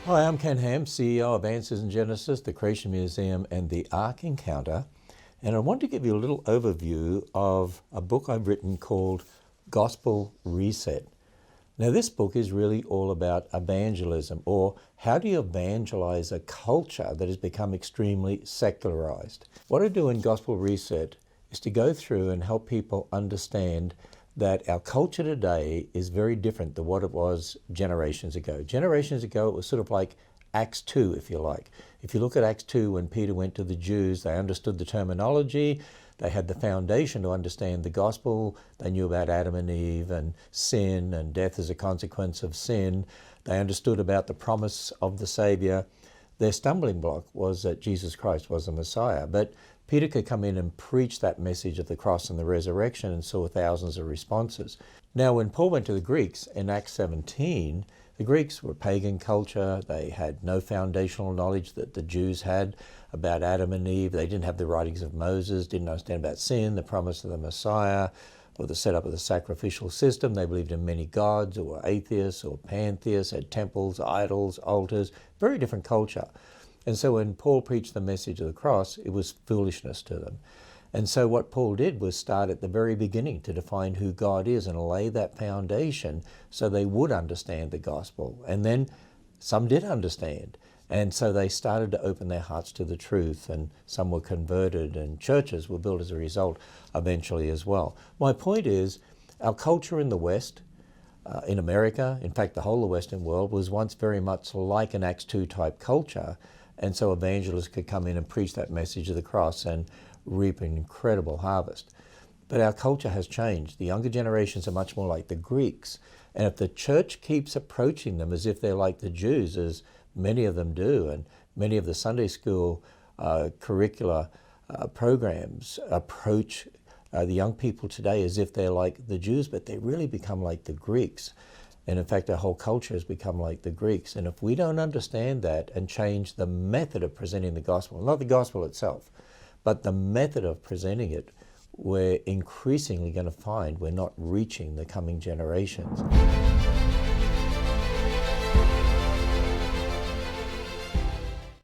Hi, I'm Ken Ham, CEO of Answers in Genesis, the Creation Museum and the Ark Encounter. And I want to give you a little overview of a book I've written called Gospel Reset. Now, this book is really all about evangelism, or how do you evangelize a culture that has become extremely secularized. What I do in Gospel Reset is to go through and help people understand that our culture today is very different than what it was generations ago. Generations ago, it was sort of like Acts 2, if you like. If you look at Acts 2, when Peter went to the Jews, they understood the terminology, they had the foundation to understand the gospel, they knew about Adam and Eve and sin and death as a consequence of sin, they understood about the promise of the Savior. Their stumbling block was that Jesus Christ was the Messiah, but Peter could come in and preach that message of the cross and the resurrection and saw thousands of responses. Now, when Paul went to the Greeks in Acts 17, the Greeks were pagan culture. They had no foundational knowledge that the Jews had about Adam and Eve. They didn't have the writings of Moses, didn't understand about sin, the promise of the Messiah, or the setup of the sacrificial system. They believed in many gods, or were atheists or pantheists, had temples, idols, altars, very different culture. And so when Paul preached the message of the cross, it was foolishness to them. And so what Paul did was start at the very beginning to define who God is and lay that foundation so they would understand the gospel. And then some did understand. And so they started to open their hearts to the truth, and some were converted, and churches were built as a result eventually as well. My point is, our culture in the West, in America, in fact the whole of the Western world, was once very much like an Acts 2 type culture. And so evangelists could come in and preach that message of the cross and reap an incredible harvest. But our culture has changed. The younger generations are much more like the Greeks. And if the church keeps approaching them as if they're like the Jews, as many of them do, and many of the Sunday school curricula programs approach the young people today as if they're like the Jews, but they really become like the Greeks. And in fact, our whole culture has become like the Greeks. And if we don't understand that and change the method of presenting the gospel, not the gospel itself, but the method of presenting it, we're increasingly going to find we're not reaching the coming generations.